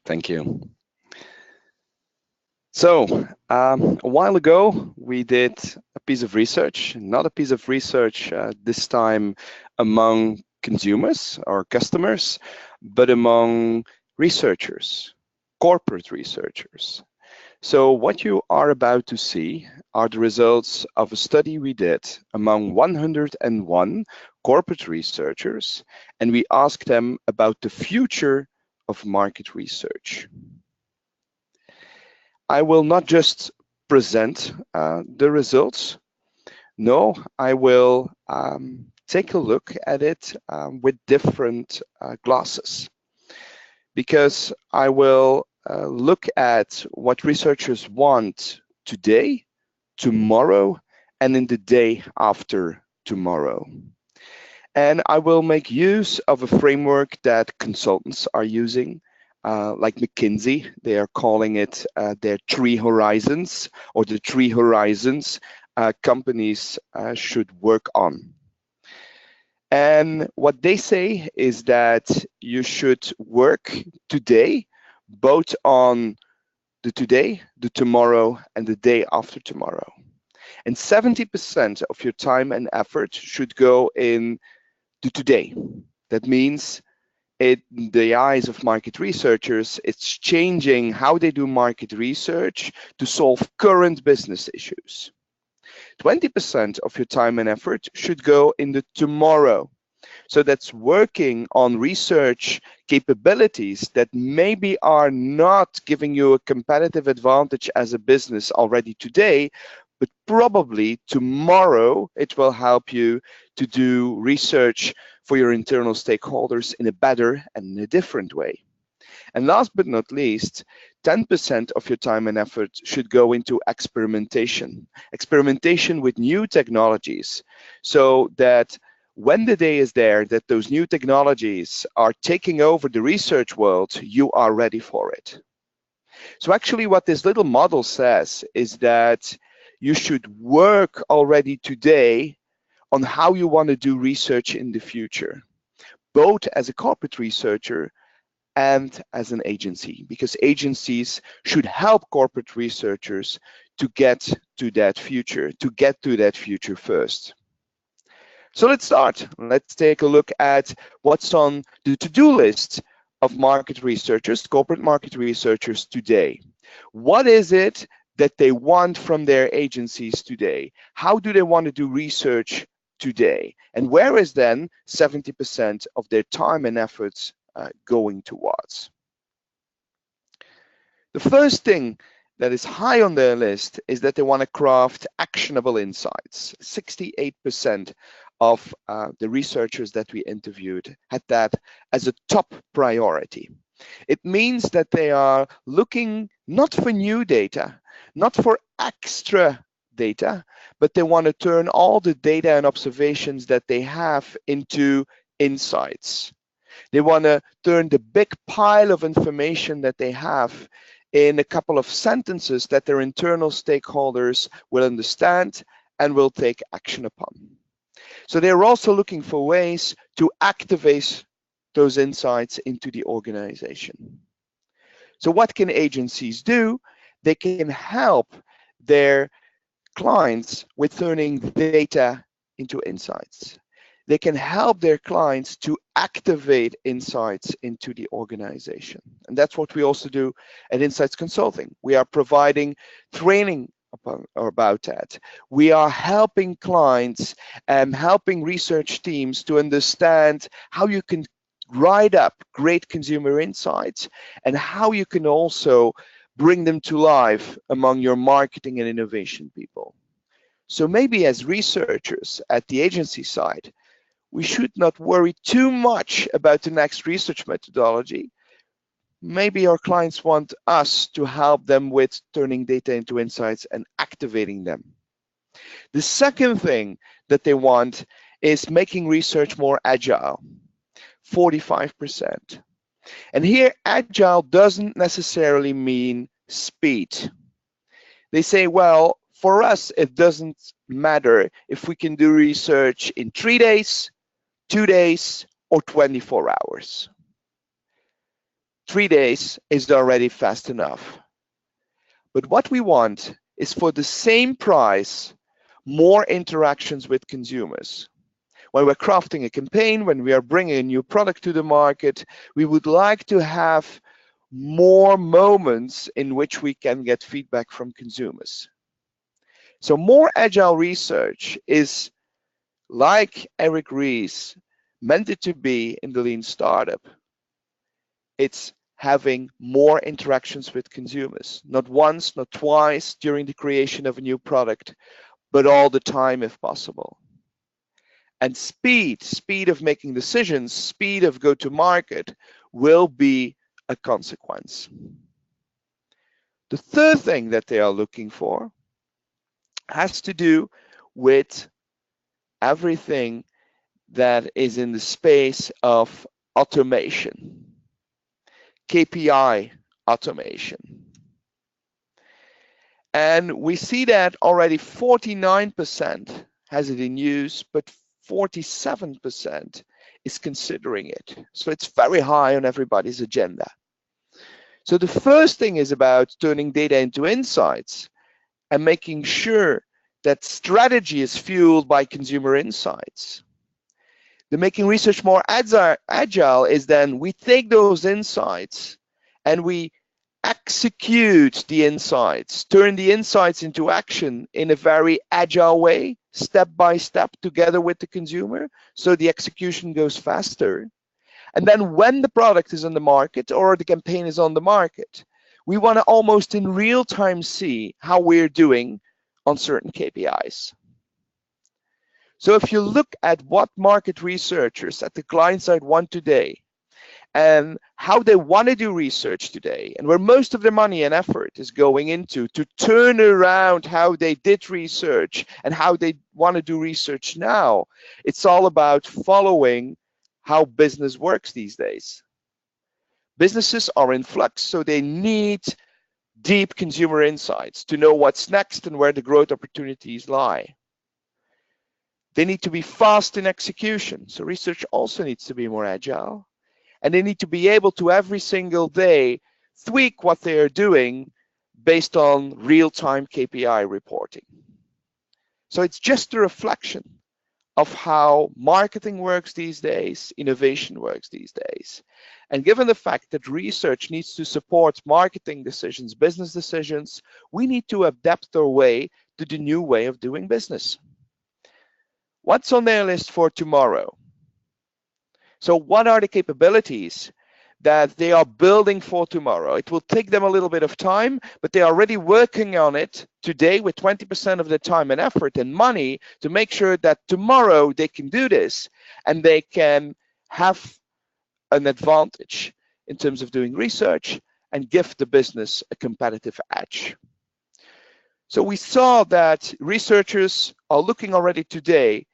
Thank you. So, a while ago, we did a piece of research, not a piece of research this time among consumers or customers, but among researchers, corporate researchers. So what you are about to see are the results of a study we did among 101 corporate researchers, and we asked them about the future of market research. I will not just present the results. No, I will take a look at it with different glasses, because I will look at what researchers want today, tomorrow, and in the day after tomorrow. And I will make use of a framework that consultants are using, like McKinsey. They are calling it their 3 horizons, or the 3 horizons companies should work on. And what they say is that you should work today, both on the today, the tomorrow, and the day after tomorrow. And 70% of your time and effort should go in the today. That means, in the eyes of market researchers, it's changing how they do market research to solve current business issues. 20% of your time and effort should go in the tomorrow. So that's working on research capabilities that maybe are not giving you a competitive advantage as a business already today, but probably tomorrow it will help you to do research for your internal stakeholders in a better and in a different way. And last but not least, 10% of your time and effort should go into experimentation with new technologies, so that when the day is there that those new technologies are taking over the research world, you are ready for it. So actually what this little model says is that you should work already today on how you want to do research in the future, both as a corporate researcher and as an agency, because agencies should help corporate researchers to get to that future, first. So let's start. Let's take a look at what's on the to-do list of market researchers, corporate market researchers today. What is it that they want from their agencies today? How do they want to do research today? And where is then 70% of their time and efforts going towards? The first thing that is high on their list is that they want to craft actionable insights. 68% of the researchers that we interviewed had that as a top priority. It means that they are looking not for new data, not for extra data, but they want to turn all the data and observations that they have into insights. They want to turn the big pile of information that they have in a couple of sentences that their internal stakeholders will understand and will take action upon. So they're also looking for ways to activate those insights into the organization. So what can agencies do? They can help their clients with turning data into insights. They can help their clients to activate insights into the organization. And that's what we also do at InSites Consulting. We are providing training about that. We are helping clients and helping research teams to understand how you can write up great consumer insights and how you can also bring them to life among your marketing and innovation people. So maybe as researchers at the agency side, we should not worry too much about the next research methodology. Maybe our clients want us to help them with turning data into insights and activating them. The second thing that they want is making research more agile, 45%. And here, agile doesn't necessarily mean speed. They say, well, for us, it doesn't matter if we can do research in 3 days, 2 days, or 24 hours. 3 days is already fast enough. But what we want is for the same price, more interactions with consumers. When we're crafting a campaign, when we are bringing a new product to the market, we would like to have more moments in which we can get feedback from consumers. So more agile research is, like Eric Ries meant it to be in the lean startup. It's having more interactions with consumers, not once, not twice during the creation of a new product, but all the time if possible. And speed of making decisions, speed of go-to-market will be a consequence. The third thing that they are looking for has to do with everything that is in the space of automation, KPI automation. And we see that already 49% has it in use, but 47% is considering it. So it's very high on everybody's agenda. So the first thing is about turning data into insights and making sure that strategy is fueled by consumer insights. The making research more agile is then we take those insights and we execute the insights, turn the insights into action in a very agile way, step by step together with the consumer, so the execution goes faster. And then when the product is on the market or the campaign is on the market, we want to almost in real time see how we're doing on certain KPIs. So if you look at what market researchers at the client side want today, and how they want to do research today, and where most of their money and effort is going into to turn around how they did research and how they want to do research now, it's all about following how business works these days. Businesses are in flux, so they need deep consumer insights to know what's next and where the growth opportunities lie. They need to be fast in execution, so research also needs to be more agile. And they need to be able to every single day tweak what they are doing based on real-time KPI reporting. So it's just a reflection of how marketing works these days, innovation works these days. And given the fact that research needs to support marketing decisions, business decisions, we need to adapt our way to the new way of doing business. What's on their list for tomorrow? So what are the capabilities that they are building for tomorrow? It will take them a little bit of time, but they are already working on it today with 20% of their time and effort and money to make sure that tomorrow they can do this and they can have an advantage in terms of doing research and give the business a competitive edge. So we saw that researchers are looking already today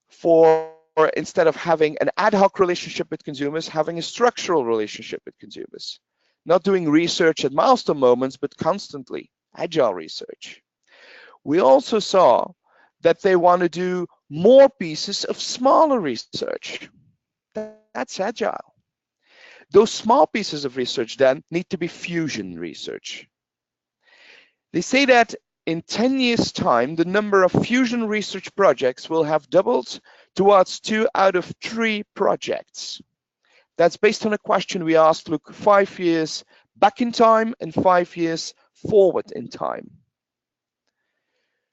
for, instead of having an ad hoc relationship with consumers, having a structural relationship with consumers. Not doing research at milestone moments, but constantly, agile research. We also saw that they want to do more pieces of smaller research. That's agile. Those small pieces of research then need to be fusion research. They say that in 10 years' time, the number of fusion research projects will have doubled towards 2 out of 3 projects. That's based on a question we asked, look 5 years back in time and 5 years forward in time.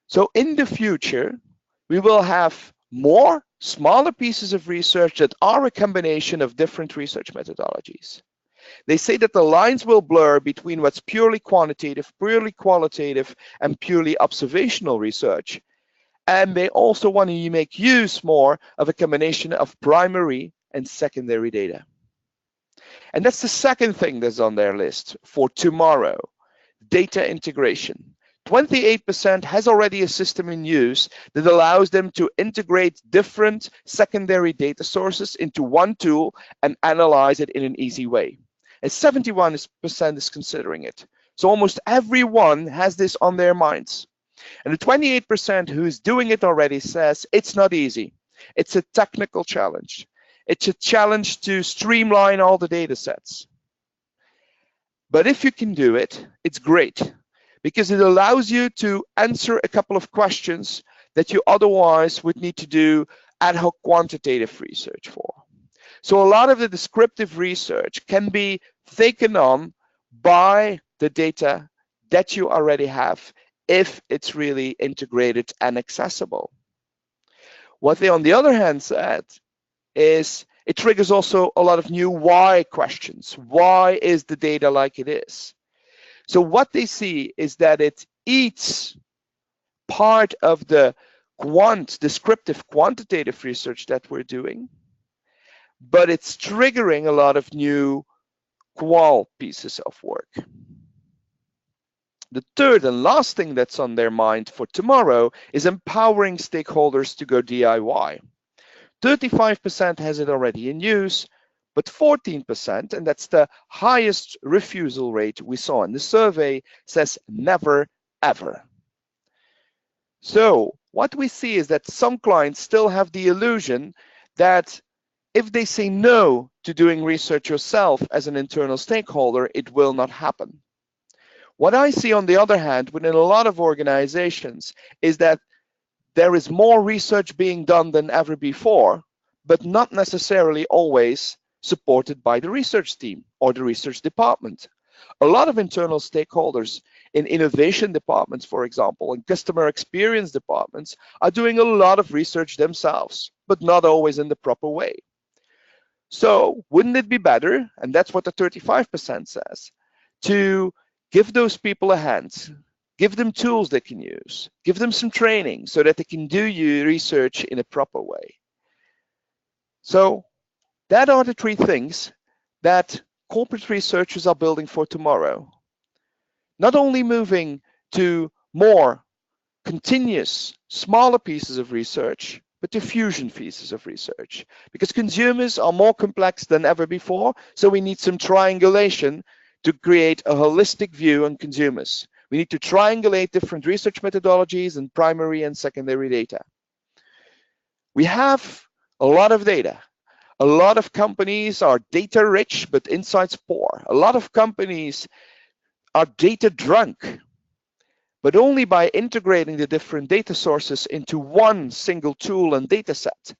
So in the future, we will have more smaller pieces of research that are a combination of different research methodologies. They say that the lines will blur between what's purely quantitative, purely qualitative, and purely observational research. And they also want to make use more of a combination of primary and secondary data. And that's the second thing that's on their list for tomorrow, data integration. 28% has already a system in use that allows them to integrate different secondary data sources into one tool and analyze it in an easy way. And 71% is considering it. So almost everyone has this on their minds. And the 28% who is doing it already says it's not easy. It's a technical challenge. It's a challenge to streamline all the data sets. But if you can do it, it's great because it allows you to answer a couple of questions that you otherwise would need to do ad hoc quantitative research for. So a lot of the descriptive research can be taken on by the data that you already have if it's really integrated and accessible. What they, on the other hand, said is it triggers also a lot of new why questions. Why is the data like it is? So what they see is that it eats part of the descriptive quantitative research that we're doing, but it's triggering a lot of new qual pieces of work. The third and last thing that's on their mind for tomorrow is empowering stakeholders to go DIY. 35% has it already in use, but 14%, and that's the highest refusal rate we saw in the survey, says never, ever. So what we see is that some clients still have the illusion that if they say no to doing research yourself as an internal stakeholder, it will not happen. What I see, on the other hand, within a lot of organizations is that there is more research being done than ever before, but not necessarily always supported by the research team or the research department. A lot of internal stakeholders in innovation departments, for example, and customer experience departments are doing a lot of research themselves, but not always in the proper way. So wouldn't it be better, and that's what the 35% says, to give those people a hand, give them tools they can use, give them some training so that they can do research in a proper way. So that are the three things that corporate researchers are building for tomorrow. Not only moving to more continuous, smaller pieces of research, but to fusion pieces of research. Because consumers are more complex than ever before, so we need some triangulation to create a holistic view on consumers. We need to triangulate different research methodologies and primary and secondary data. We have a lot of data. A lot of companies are data rich, but insights poor. A lot of companies are data drunk, but only by integrating the different data sources into one single tool and data set,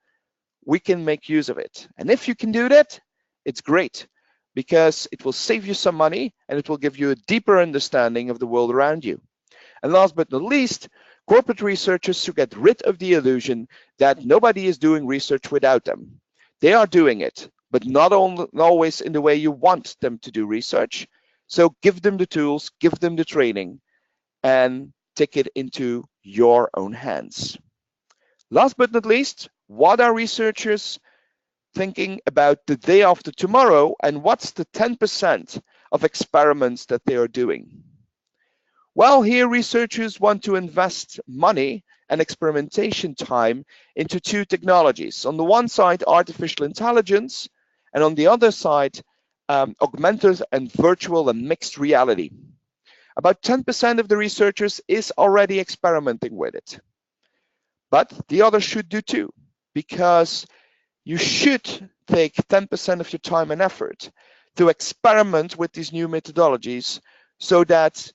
we can make use of it. And if you can do that, it's great, because it will save you some money and it will give you a deeper understanding of the world around you. And last but not least, corporate researchers should get rid of the illusion that nobody is doing research without them. They are doing it, but not always in the way you want them to do research. So give them the tools, give them the training, and take it into your own hands. Last but not least, what are researchers thinking about the day after tomorrow, and what's the 10% of experiments that they are doing? Well, here researchers want to invest money and experimentation time into two technologies. On the one side, artificial intelligence, and on the other side, augmented and virtual and mixed reality. About 10% of the researchers is already experimenting with it. But the others should do too, because you should take 10% of your time and effort to experiment with these new methodologies so that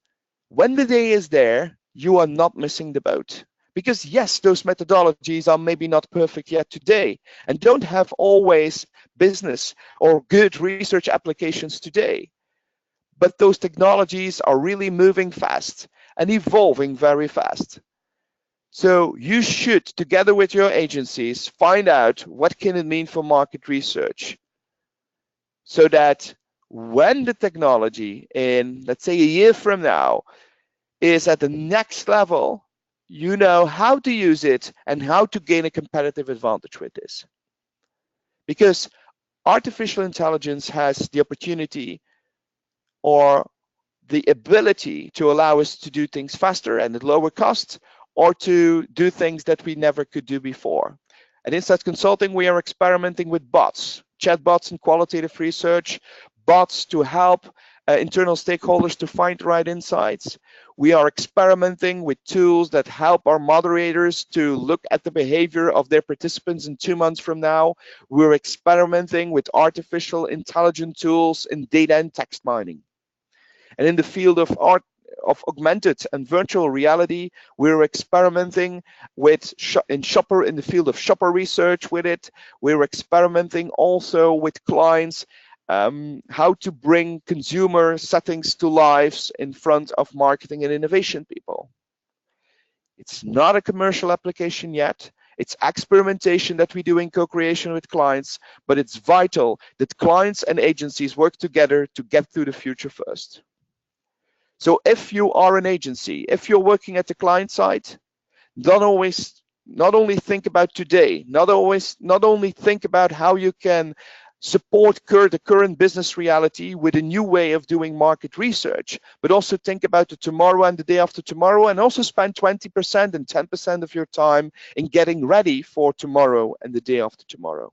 when the day is there, you are not missing the boat. Because yes, those methodologies are maybe not perfect yet today and don't have always business or good research applications today. But those technologies are really moving fast and evolving very fast. So you should, together with your agencies, find out what can it mean for market research, so that when the technology in, let's say, a year from now is at the next level, you know how to use it and how to gain a competitive advantage with this. Because artificial intelligence has the opportunity or the ability to allow us to do things faster and at lower cost, or to do things that we never could do before. At InSites Consulting, we are experimenting with bots, chatbots in qualitative research, bots to help internal stakeholders to find the right insights. We are experimenting with tools that help our moderators to look at the behavior of their participants in 2 months from now. We're experimenting with artificial intelligence tools in data and text mining. And in the field of augmented and virtual reality, we're experimenting with in the field of shopper research with it. We're experimenting also with clients how to bring consumer settings to lives in front of marketing and innovation people. It's not a commercial application yet. It's experimentation that we do in co-creation with clients, but it's vital that clients and agencies work together to get to the future first. So if you are an agency, if you're working at the client side, not only think about today, not only think about how you can support the current business reality with a new way of doing market research, but also think about the tomorrow and the day after tomorrow, and also spend 20% and 10% of your time in getting ready for tomorrow and the day after tomorrow.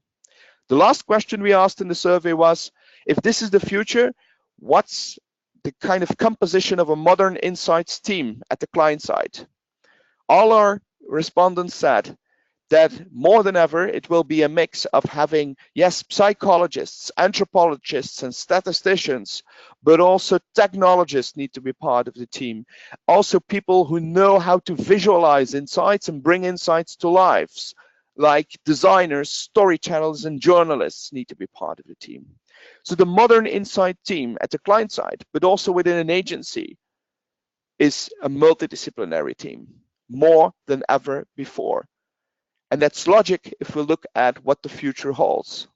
The last question we asked in the survey was, if this is the future, what's the kind of composition of a modern insights team at the client side? All our respondents said that more than ever, it will be a mix of having, yes, psychologists, anthropologists, and statisticians, but also technologists need to be part of the team. Also people who know how to visualize insights and bring insights to lives, like designers, storytellers, and journalists need to be part of the team. So the modern insight team at the client side, but also within an agency, is a multidisciplinary team, more than ever before. And that's logic if we look at what the future holds.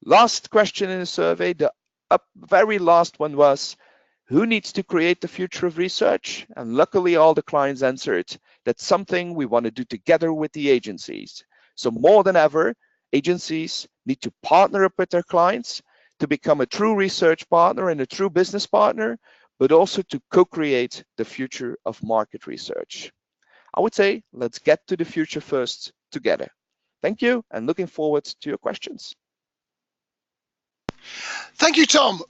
Last question in the survey, the very last one was, who needs to create the future of research? And luckily all the clients answered, that's something we want to do together with the agencies. So more than ever, agencies need to partner up with their clients to become a true research partner and a true business partner, but also to co-create the future of market research. I would say, let's get to the future first together. Thank you, and looking forward to your questions. Thank you, Tom.